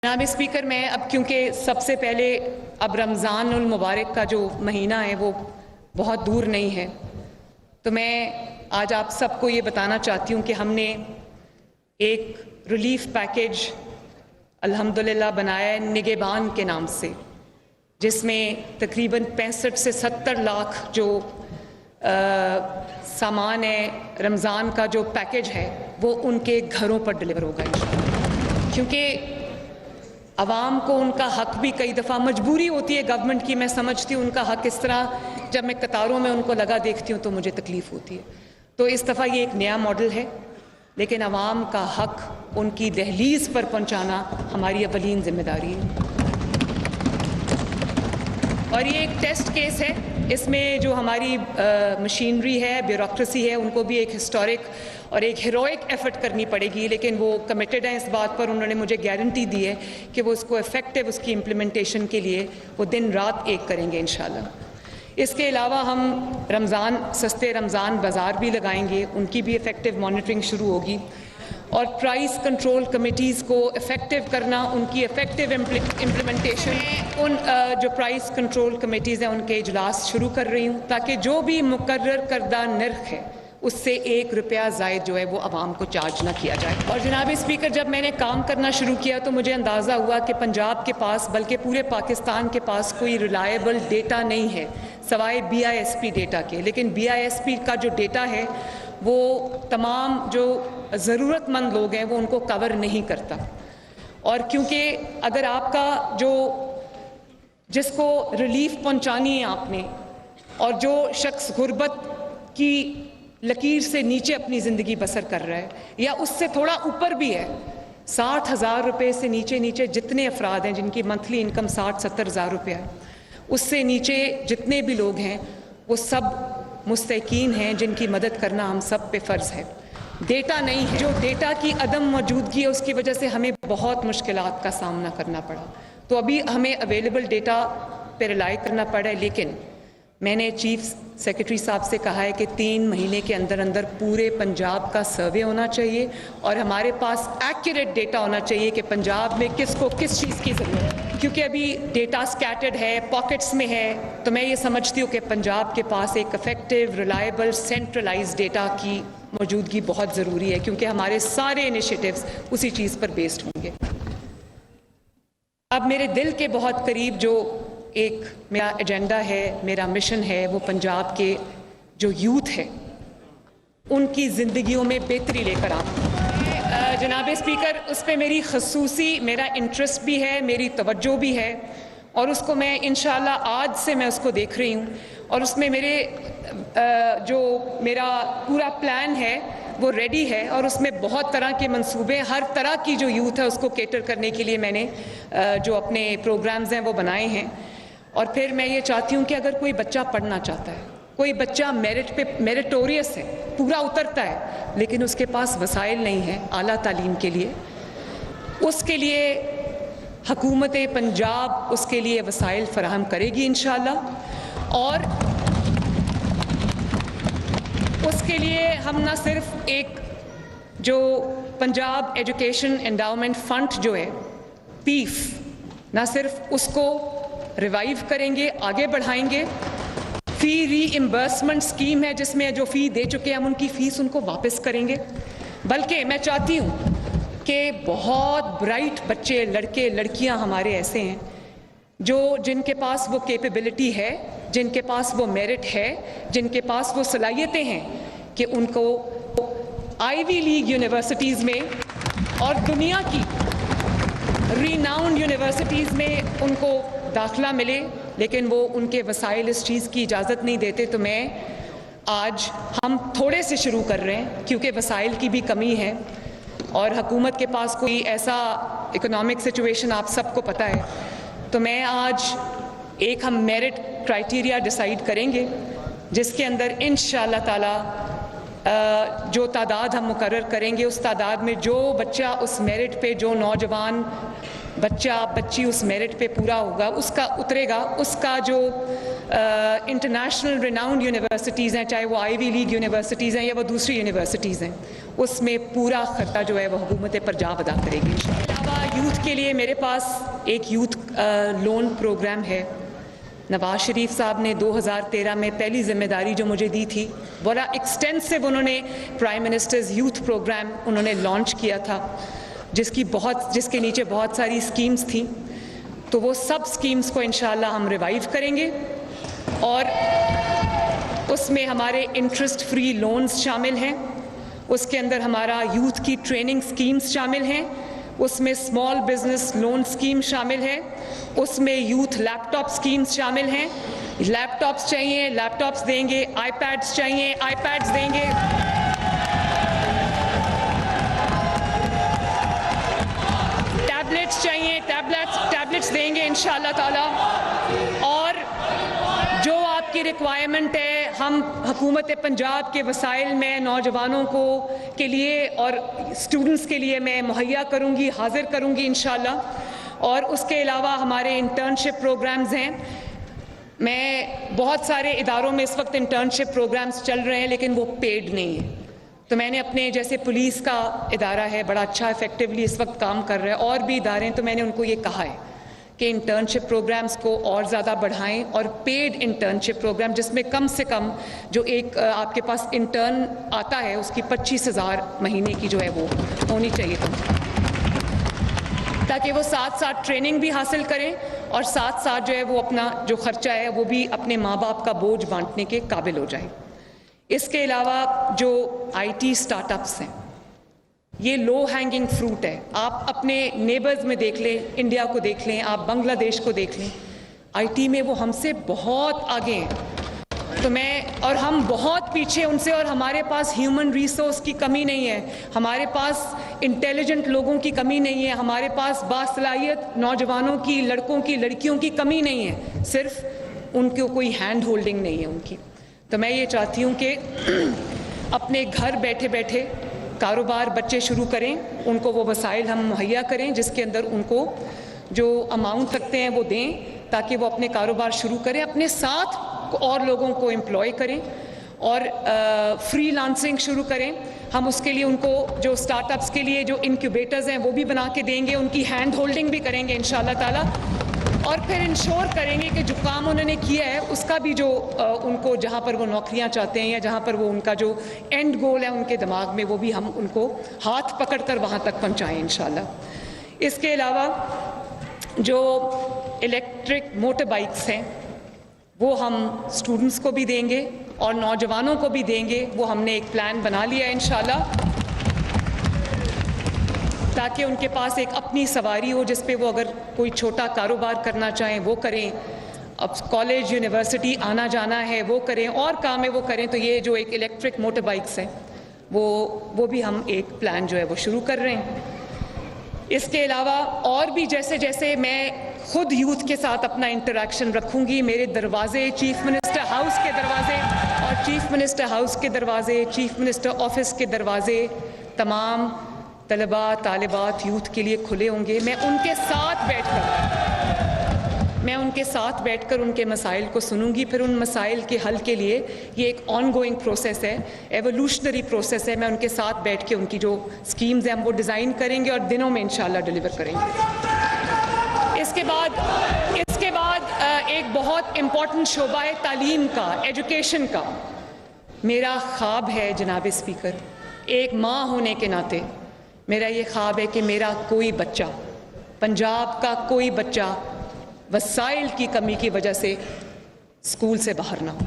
जनाब स्पीकर, मैं अब क्योंकि सबसे पहले अब रमज़ान उल मुबारक का जो महीना है वो बहुत दूर नहीं है, तो मैं आज आप सबको ये बताना चाहती हूँ कि हमने एक रिलीफ पैकेज अल्हम्दुलिल्लाह बनाया है निगहबान के नाम से, जिसमें तकरीबन 65 से 70 लाख जो सामान है, रमज़ान का जो पैकेज है वो उनके घरों पर डिलीवर होगा इंशाअल्लाह। क्योंकि अवाम को उनका हक भी कई दफ़ा मजबूरी होती है गवर्नमेंट की, मैं समझती हूँ उनका हक, इस तरह जब मैं कतारों में उनको लगा देखती हूँ तो मुझे तकलीफ़ होती है। तो इस दफ़ा ये एक नया मॉडल है, लेकिन अवाम का हक उनकी दहलीज पर पहुँचाना हमारी अवलीन जिम्मेदारी है। और ये एक टेस्ट केस है, इसमें जो हमारी मशीनरी है, ब्यूरोक्रेसी है, उनको भी एक हिस्टोरिक और एक हीरोइक एफर्ट करनी पड़ेगी, लेकिन वो कमिटेड हैं इस बात पर। उन्होंने मुझे गारंटी दी है कि वो उसको इफेक्टिव, उसकी इम्प्लीमेंटेशन के लिए वो दिन रात एक करेंगे इंशाल्लाह। इसके अलावा हम सस्ते रमज़ान बाज़ार भी लगाएंगे, उनकी भी इफेक्टिव मॉनिटरिंग शुरू होगी। और प्राइस कंट्रोल कमेटीज़ को इफ़ेक्टिव करना, उनकी इफ़ेक्टिव इम्प्लीमेंटेशन, उन जो प्राइस कंट्रोल कमेटीज़ हैं उनके इजलास शुरू कर रही हूँ, ताकि जो भी मुकर्रर करदा नर्ख है उससे 1 रुपया ज़ायद जो है वो आवाम को चार्ज ना किया जाए। और जनाब स्पीकर, जब मैंने काम करना शुरू किया तो मुझे अंदाज़ा हुआ कि पंजाब के पास, बल्कि पूरे पाकिस्तान के पास कोई रिलायबल डेटा नहीं है सवाए BISP डेटा के। लेकिन BISP का जो डेटा है वो तमाम जो ज़रूरतमंद लोग हैं वो उनको कवर नहीं करता। और क्योंकि अगर आपका जिसको रिलीफ पहुंचानी है आपने, और जो शख्स गुर्बत की लकीर से नीचे अपनी ज़िंदगी बसर कर रहा है या उससे थोड़ा ऊपर भी है, 60,000 रुपये से नीचे जितने अफराद हैं जिनकी मंथली इनकम 60-70 हज़ार रुपया है, उससे नीचे जितने भी लोग हैं वो सब मुस्तकीन हैं जिनकी मदद करना हम सब पे फ़र्ज़ है। डेटा नहीं है, जो डेटा की अदम मौजूदगी है उसकी वजह से हमें बहुत मुश्किलात का सामना करना पड़ा। तो अभी हमें अवेलेबल डेटा पे रिलाई करना पड़ा है, लेकिन मैंने चीफ सेक्रेटरी साहब से कहा है कि 3 महीने के अंदर अंदर पूरे पंजाब का सर्वे होना चाहिए और हमारे पास एक्यूरेट डेटा होना चाहिए कि पंजाब में किसको किस चीज़ की ज़रूरत है। क्योंकि अभी डेटा स्कैटर्ड है, पॉकेट्स में है, तो मैं ये समझती हूँ कि पंजाब के पास एक इफेक्टिव, रिलायबल, सेंट्रलाइज्ड डेटा की मौजूदगी बहुत ज़रूरी है, क्योंकि हमारे सारे इनिशिएटिव्स उसी चीज़ पर बेस्ड होंगे। अब मेरे दिल के बहुत करीब जो एक मेरा एजेंडा है, मेरा मिशन है, वो पंजाब के जो यूथ है उनकी ज़िंदगियों में बेहतरी लेकर आना। जनाब स्पीकर, उस पर मेरा इंटरेस्ट भी है, मेरी तवज्जो भी है, और उसको मैं इंशाल्लाह आज से मैं उसको देख रही हूँ। और उसमें मेरा पूरा प्लान है वो रेडी है, और उसमें बहुत तरह के मंसूबे, हर तरह की जो यूथ है उसको केटर करने के लिए मैंने जो अपने प्रोग्राम्स हैं वो बनाए हैं। और फिर मैं ये चाहती हूँ कि अगर कोई बच्चा पढ़ना चाहता है, कोई बच्चा मेरिटोरियस है, पूरा उतरता है, लेकिन उसके पास वसाइल नहीं है आला तालीम के लिए, उसके लिए हुकूमत पंजाब उसके लिए वसाइल फराहम करेगी इंशाअल्लाह। और उसके लिए हम ना सिर्फ एक जो पंजाब एजुकेशन एंडाउमेंट फंड जो है पीफ, ना सिर्फ उसको रिवाइव करेंगे, आगे बढ़ाएंगे। फ़ी रीइंबर्समेंट स्कीम है जिसमें जो फ़ी दे चुके हैं हम उनकी फ़ीस उनको वापस करेंगे। बल्कि मैं चाहती हूँ कि बहुत ब्राइट बच्चे, लड़के लड़कियाँ हमारे ऐसे हैं जिनके पास वो कैपेबिलिटी है, जिनके पास वो मेरिट है, जिनके पास वो सलाहियतें हैं कि उनको आईवी लीग यूनिवर्सिटीज़ में और दुनिया की रीनाउंड यूनिवर्सिटीज़ में उनको दाखिला मिले, लेकिन वो उनके वसाइल इस चीज़ की इजाज़त नहीं देते। तो हम थोड़े से शुरू कर रहे हैं, क्योंकि वसाइल की भी कमी है और हुकूमत के पास कोई ऐसा इकोनॉमिक सिचुएशन आप सबको पता है। तो मैं आज हम मेरिट क्राइटेरिया डिसाइड करेंगे, जिसके अंदर इंशाअल्लाह ताला जो तादाद हम मुकर्रर करेंगे, उस तादाद में जो बच्चा उस मेरिट पे, जो नौजवान बच्ची उस मेरिट पे पूरा होगा, उसका उतरेगा, उसका जो इंटरनेशनल रिनाउंड यूनिवर्सिटीज़ हैं, चाहे वो आईवी लीग यूनिवर्सिटीज़ हैं या वो दूसरी यूनिवर्सिटीज़ हैं, उसमें पूरा खर्चा जो है वो हुकूमत पंजाब अदा करेगी। अलावा यूथ के लिए मेरे पास एक यूथ लोन प्रोग्राम है। नवाज शरीफ साहब ने 2013 में पहली जिम्मेदारी जो मुझे दी थी, बड़ा एक्सटेंसिव उन्होंने प्राइम मिनिस्टर्स यूथ प्रोग्राम उन्होंने लॉन्च किया था, जिसके नीचे बहुत सारी स्कीम्स थी। तो वो सब स्कीम्स को इंशाल्लाह हम रिवाइव करेंगे और उसमें हमारे इंटरेस्ट फ्री लोन्स शामिल हैं, उसके अंदर हमारा यूथ की ट्रेनिंग स्कीम्स शामिल हैं, उसमें स्मॉल बिजनेस लोन स्कीम शामिल है, उसमें यूथ लैपटॉप स्कीम्स शामिल हैं। लैपटॉप्स चाहिए लैपटॉप्स देंगे, आईपैड्स चाहिए आईपैड्स देंगे, टैबलेट्स चाहिए टैबलेट्स देंगे इंशाअल्लाह ताला। और जो आपकी रिक्वायरमेंट है हम हुकूमत पंजाब के वसाइल में नौजवानों को के लिए और स्टूडेंट्स के लिए मैं मुहैया करूँगी, हाजिर करूँगी इंशाअल्लाह। और उसके अलावा हमारे इंटर्नशिप प्रोग्राम्स हैं। मैं बहुत सारे इदारों में इस वक्त इंटर्नशिप प्रोग्राम्स चल रहे हैं लेकिन वो पेड नहीं है। तो मैंने अपने जैसे पुलिस का इदारा है, बड़ा अच्छा इफेक्टिवली इस वक्त काम कर रहा है, और भी इदारे हैं, तो मैंने उनको ये कहा है कि इंटर्नशिप प्रोग्राम्स को और ज़्यादा बढ़ाएं और पेड इंटर्नशिप प्रोग्राम जिसमें कम से कम जो एक आपके पास इंटर्न आता है उसकी 25,000 महीने की जो है वो होनी चाहिए, ताकि वो साथ साथ ट्रेनिंग भी हासिल करें और साथ साथ जो है वो अपना जो खर्चा है वो भी अपने माँ बाप का बोझ बांटने के काबिल हो जाए। इसके अलावा जो IT स्टार्टअप्स हैं, ये लो हैंगिंग फ्रूट है। आप अपने नेबर्स में देख लें, इंडिया को देख लें, आप बांग्लादेश को देख लें, IT में वो हमसे बहुत आगे हैं। तो और हम बहुत पीछे उनसे, और हमारे पास ह्यूमन रिसोर्स की कमी नहीं है, हमारे पास इंटेलिजेंट लोगों की कमी नहीं है, हमारे पास बासलाहियत नौजवानों की, लड़कों की, लड़कियों की कमी नहीं है, सिर्फ उनको कोई हैंड होल्डिंग नहीं है उनकी। तो मैं ये चाहती हूँ कि अपने घर बैठे बैठे कारोबार बच्चे शुरू करें, उनको वो वसाइल हम मुहैया करें जिसके अंदर उनको जो अमाउंट रखते हैं वो दें, ताकि वो अपने कारोबार शुरू करें, अपने साथ और लोगों को एम्प्लॉय करें और फ्रीलांसिंग शुरू करें। हम उसके लिए उनको जो स्टार्टअप्स के लिए जो इनक्यूबेटर्स हैं वो भी बना के देंगे, उनकी हैंड होल्डिंग भी करेंगे इंशाल्लाह ताला, और फिर इंश्योर करेंगे कि जो काम उन्होंने किया है उसका भी जो उनको जहाँ पर वो नौकरियाँ चाहते हैं या जहाँ पर वो उनका जो एंड गोल है उनके दिमाग में, वो भी हम उनको हाथ पकड़ कर वहाँ तक पहुँचाएँ इंशाल्लाह। इसके अलावा जो इलेक्ट्रिक मोटर बाइक्स हैं वो हम स्टूडेंट्स को भी देंगे और नौजवानों को भी देंगे। वो हमने एक प्लान बना लिया है इंशाल्लाह, ताकि उनके पास एक अपनी सवारी हो जिस पे वो अगर कोई छोटा कारोबार करना चाहें वो करें, अब कॉलेज यूनिवर्सिटी आना जाना है वो करें, और काम है वो करें। तो ये जो एक इलेक्ट्रिक मोटर बाइक्स हैं वो भी हम एक प्लान जो है वो शुरू कर रहे हैं। इसके अलावा और भी जैसे जैसे मैं खुद यूथ के साथ अपना इंटरेक्शन रखूंगी, मेरे दरवाजे चीफ मिनिस्टर हाउस के दरवाजे और चीफ मिनिस्टर हाउस के दरवाजे, चीफ मिनिस्टर ऑफिस के दरवाजे तमाम तलबा तालिबात यूथ के लिए खुले होंगे। मैं उनके साथ बैठकर उनके मसाइल को सुनूंगी, फिर उन मसाइल के हल के लिए ये एक ऑनगोइंग प्रोसेस है, एवोल्यूशनरी प्रोसेस है। मैं उनके साथ बैठ के उनकी जो स्कीम्स हैं वो डिज़ाइन करेंगे और दिनों में इंशाल्लाह डिलीवर करेंगे। इसके बाद एक बहुत इम्पॉर्टेंट शोबा है तालीम का, एजुकेशन का। मेरा ख्वाब है जनाब स्पीकर, एक माँ होने के नाते मेरा ये ख्वाब है कि मेरा कोई बच्चा, पंजाब का कोई बच्चा वसाइल की कमी की वजह से स्कूल से बाहर ना हो।